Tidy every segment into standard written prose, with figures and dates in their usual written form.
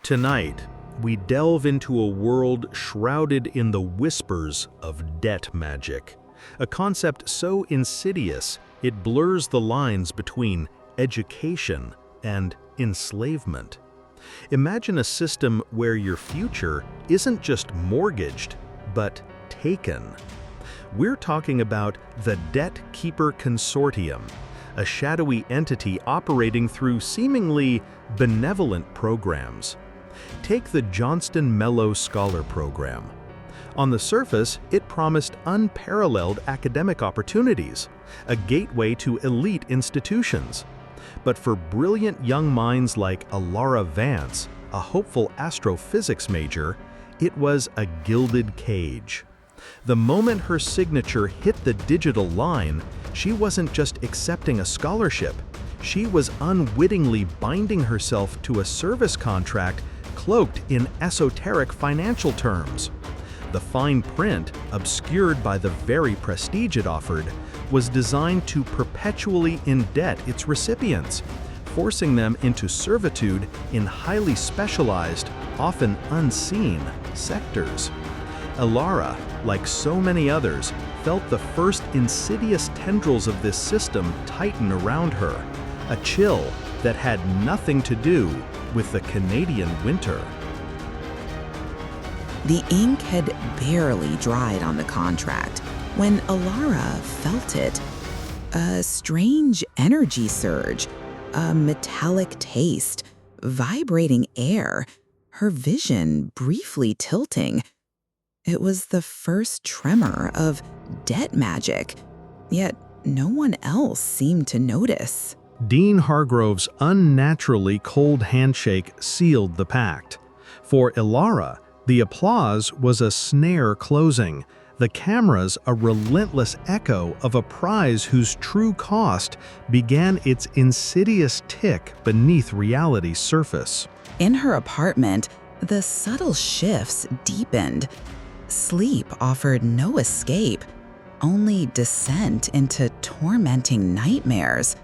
Tonight, we delve into a world shrouded in the whispers of debt magic, a concept so insidious it blurs the lines between education and enslavement. Imagine a system where your future isn't just mortgaged, but taken. We're talking about the Debt Keeper Consortium, a shadowy entity operating through seemingly benevolent programs. Take the Johnston Mello Scholar Program. On the surface, it promised unparalleled academic opportunities, a gateway to elite institutions. But for brilliant young minds like Alara Vance, a hopeful astrophysics major, it was a gilded cage. The moment her signature hit the digital line, she wasn't just accepting a scholarship. She was unwittingly binding herself to a service contract cloaked in esoteric financial terms. The fine print, obscured by the very prestige it offered, was designed to perpetually indebt its recipients, forcing them into servitude in highly specialized, often unseen, sectors. Alara, like so many others, felt the first insidious tendrils of this system tighten around her, a chill that had nothing to do with the Canadian winter. The ink had barely dried on the contract when Alara felt it. A strange energy surge, a metallic taste, vibrating air, her vision briefly tilting. It was the first tremor of debt magic, yet no one else seemed to notice. Dean Hargrove's unnaturally cold handshake sealed the pact. For Alara, the applause was a snare closing, the cameras a relentless echo of a prize whose true cost began its insidious tick beneath reality's surface. In her apartment, the subtle shifts deepened. Sleep offered no escape, only descent into tormenting nightmares.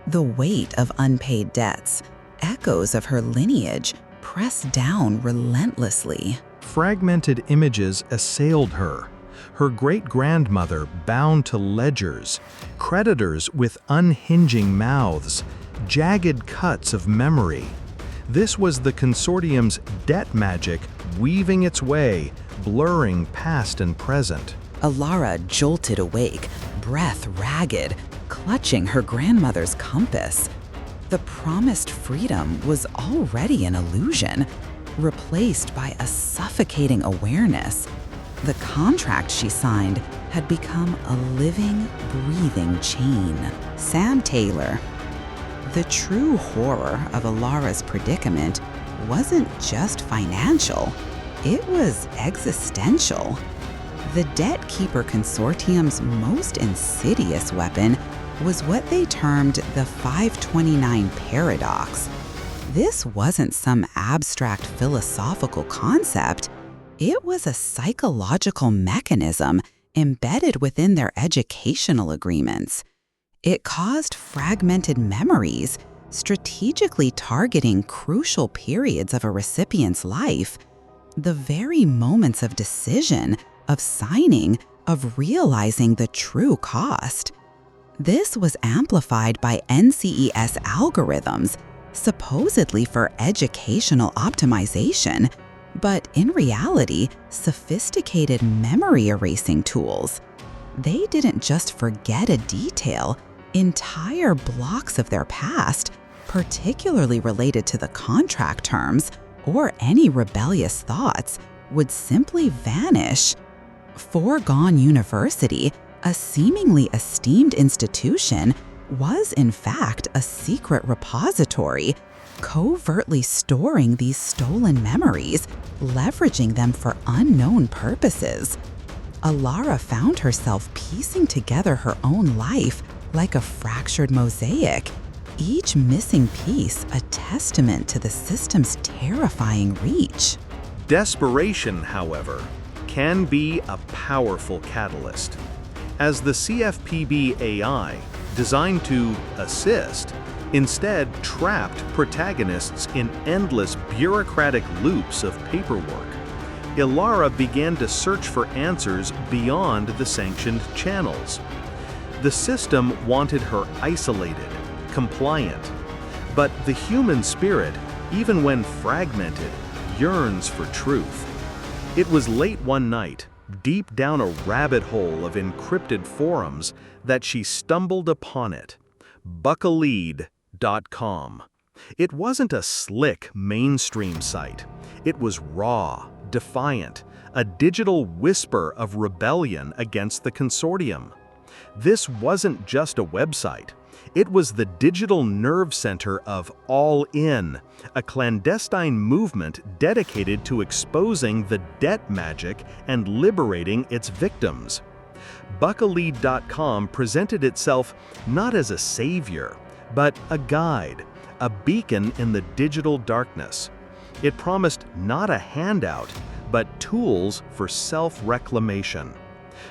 The weight of unpaid debts, echoes of her lineage, pressed down relentlessly. Fragmented images assailed her. Her great-grandmother bound to ledgers, creditors with unhinging mouths, jagged cuts of memory. This was the consortium's debt magic weaving its way, blurring past and present. Alara jolted awake, breath ragged, clutching her grandmother's compass. The promised freedom was already an illusion, replaced by a suffocating awareness. The contract she signed had become a living, breathing chain. Sam Taylor. The true horror of Alara's predicament wasn't just financial, it was existential. The Debt Keeper Consortium's most insidious weapon was what they termed the 529 paradox. This wasn't some abstract philosophical concept. It was a psychological mechanism embedded within their educational agreements. It caused fragmented memories, strategically targeting crucial periods of a recipient's life, the very moments of decision, of signing, of realizing the true cost. This was amplified by NCES algorithms, supposedly for educational optimization, but in reality, sophisticated memory erasing tools. They didn't just forget a detail, entire blocks of their past, particularly related to the contract terms or any rebellious thoughts, would simply vanish. Foregone University, a seemingly esteemed institution, was in fact a secret repository, covertly storing these stolen memories, leveraging them for unknown purposes. Alara found herself piecing together her own life like a fractured mosaic, each missing piece a testament to the system's terrifying reach. Desperation, however, can be a powerful catalyst. As the CFPB AI, designed to assist, instead trapped protagonists in endless bureaucratic loops of paperwork. Alara began to search for answers beyond the sanctioned channels. The system wanted her isolated, compliant. But the human spirit, even when fragmented, yearns for truth. It was late one night, deep down a rabbit hole of encrypted forums, that she stumbled upon it. Bucklead.com. It wasn't a slick mainstream site. It was raw, defiant, a digital whisper of rebellion against the consortium. This wasn't just a website. It was the digital nerve center of All In, a clandestine movement dedicated to exposing the debt magic and liberating its victims. Bucklead.com presented itself not as a savior, but a guide, a beacon in the digital darkness. It promised not a handout, but tools for self-reclamation.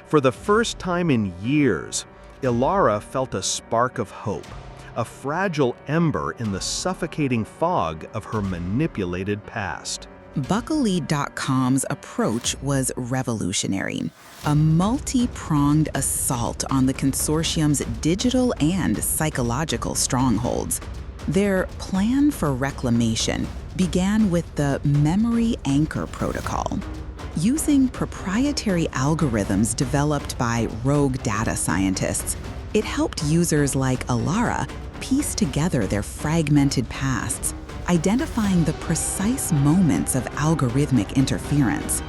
For the first time in years, Alara felt a spark of hope, a fragile ember in the suffocating fog of her manipulated past. Bucklead.com's approach was revolutionary, a multi-pronged assault on the consortium's digital and psychological strongholds. Their plan for reclamation began with the Memory Anchor Protocol. Using proprietary algorithms developed by rogue data scientists, it helped users like Alara piece together their fragmented pasts, identifying the precise moments of algorithmic interference.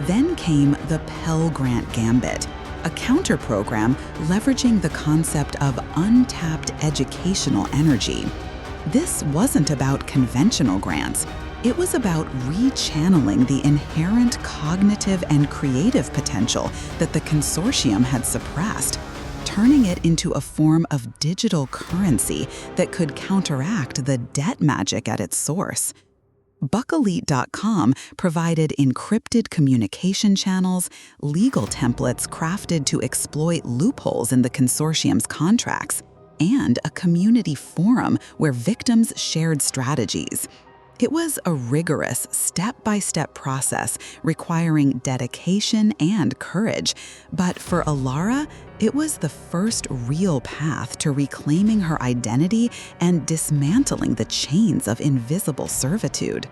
Then came the Pell Grant Gambit, a counter-program leveraging the concept of untapped educational energy. This wasn't about conventional grants. It was about rechanneling the inherent cognitive and creative potential that the consortium had suppressed, turning it into a form of digital currency that could counteract the debt magic at its source. Bucklead.com provided encrypted communication channels, legal templates crafted to exploit loopholes in the consortium's contracts, and a community forum where victims shared strategies. It was a rigorous, step-by-step process requiring dedication and courage, but for Alara, it was the first real path to reclaiming her identity and dismantling the chains of invisible servitude.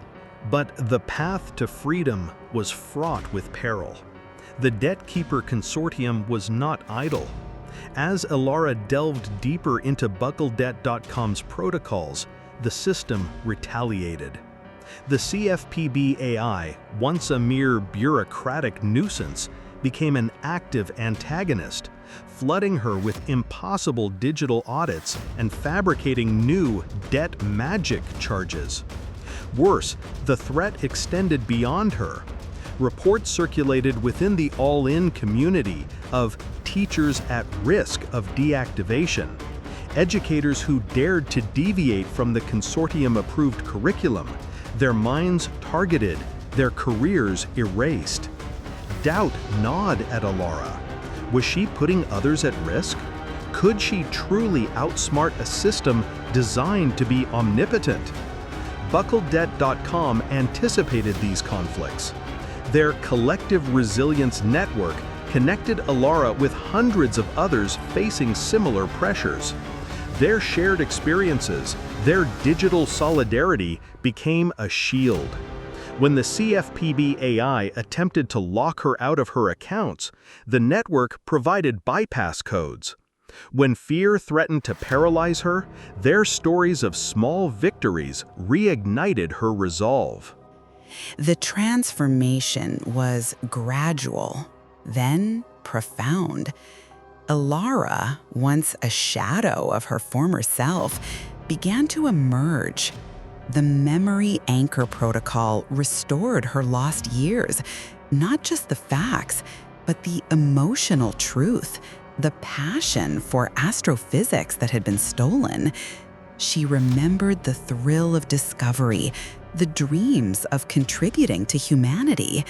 But the path to freedom was fraught with peril. The Debt Keeper Consortium was not idle. As Alara delved deeper into Bucklead.com's protocols, the system retaliated. The CFPB AI, once a mere bureaucratic nuisance, became an active antagonist, flooding her with impossible digital audits and fabricating new debt magic charges. Worse, the threat extended beyond her. Reports circulated within the All In community of teachers at risk of deactivation, educators who dared to deviate from the consortium-approved curriculum, their minds targeted, their careers erased. Doubt gnawed at Alara. Was she putting others at risk? Could she truly outsmart a system designed to be omnipotent? Bucklead.com anticipated these conflicts. Their collective resilience network connected Alara with hundreds of others facing similar pressures. Their shared experiences, their digital solidarity became a shield. When the CFPB AI attempted to lock her out of her accounts, the network provided bypass codes. When fear threatened to paralyze her, their stories of small victories reignited her resolve. The transformation was gradual, then profound. Alara, once a shadow of her former self, began to emerge. The Memory Anchor Protocol restored her lost years, not just the facts, but the emotional truth, the passion for astrophysics that had been stolen. She remembered the thrill of discovery, the dreams of contributing to humanity.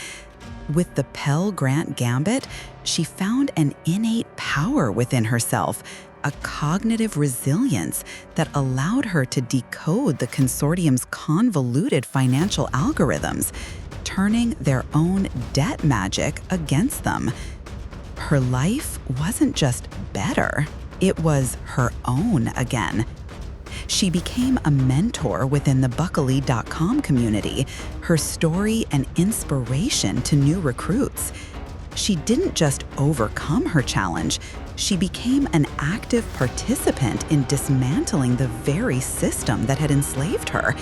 With the Pell Grant Gambit, she found an innate power within herself, a cognitive resilience that allowed her to decode the consortium's convoluted financial algorithms, turning their own debt magic against them. Her life wasn't just better, it was her own again. She became a mentor within the Buckily.com community, her story an inspiration to new recruits. She didn't just overcome her challenge, she became an active participant in dismantling the very system that had enslaved her.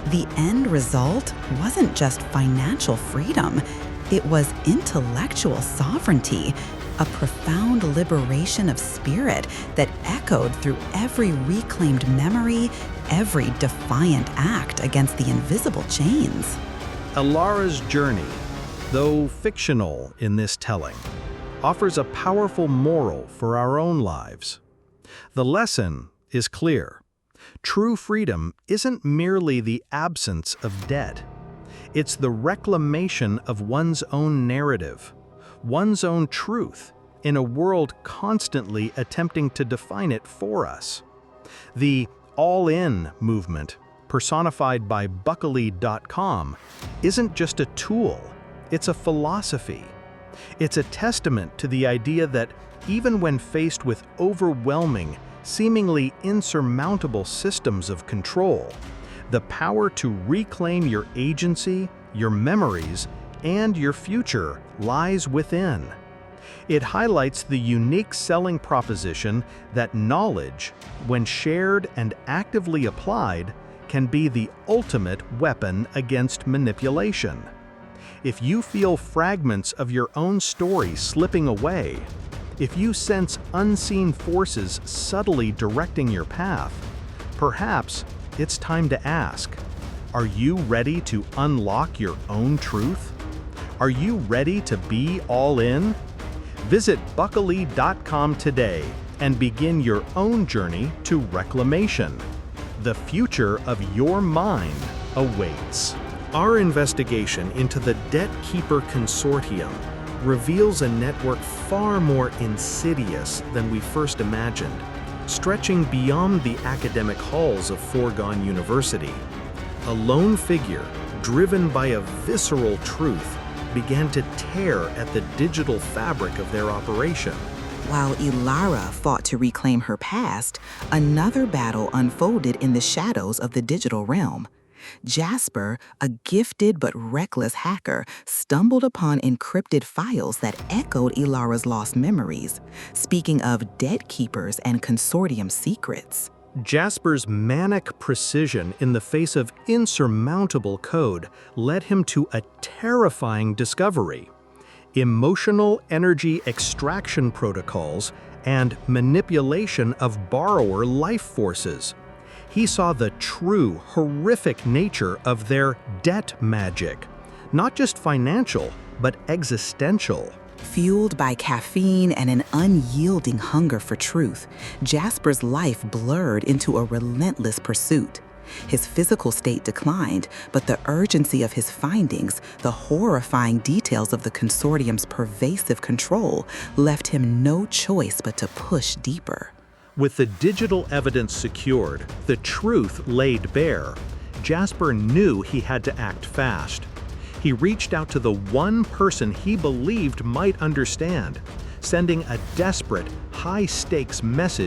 The end result wasn't just financial freedom, it was intellectual sovereignty, a profound liberation of spirit that echoed through every reclaimed memory, every defiant act against the invisible chains. Alara's journey, though fictional in this telling, offers a powerful moral for our own lives. The lesson is clear. True freedom isn't merely the absence of debt. It's the reclamation of one's own narrative, one's own truth, in a world constantly attempting to define it for us. The all-in movement, personified by Buckily.com, isn't just a tool, it's a philosophy. It's a testament to the idea that even when faced with overwhelming, seemingly insurmountable systems of control, the power to reclaim your agency, your memories, and your future lies within. It highlights the unique selling proposition that knowledge, when shared and actively applied, can be the ultimate weapon against manipulation. If you feel fragments of your own story slipping away, if you sense unseen forces subtly directing your path, perhaps it's time to ask, are you ready to unlock your own truth? Are you ready to be all in? Visit Buckily.com today and begin your own journey to reclamation. The future of your mind awaits. Our investigation into the Debt Keeper Consortium reveals a network far more insidious than we first imagined, stretching beyond the academic halls of Foregone University. A lone figure, driven by a visceral truth, began to tear at the digital fabric of their operation. While Alara fought to reclaim her past, another battle unfolded in the shadows of the digital realm. Jasper, a gifted but reckless hacker, stumbled upon encrypted files that echoed Alara's lost memories, speaking of debt keepers and consortium secrets. Jasper's manic precision in the face of insurmountable code led him to a terrifying discovery: emotional energy extraction protocols and manipulation of borrower life forces. He saw the true, horrific nature of their debt magic, not just financial, but existential. Fueled by caffeine and an unyielding hunger for truth, Jasper's life blurred into a relentless pursuit. His physical state declined, but the urgency of his findings, the horrifying details of the consortium's pervasive control, left him no choice but to push deeper. With the digital evidence secured, the truth laid bare, Jasper knew he had to act fast. He reached out to the one person he believed might understand, sending a desperate, high-stakes message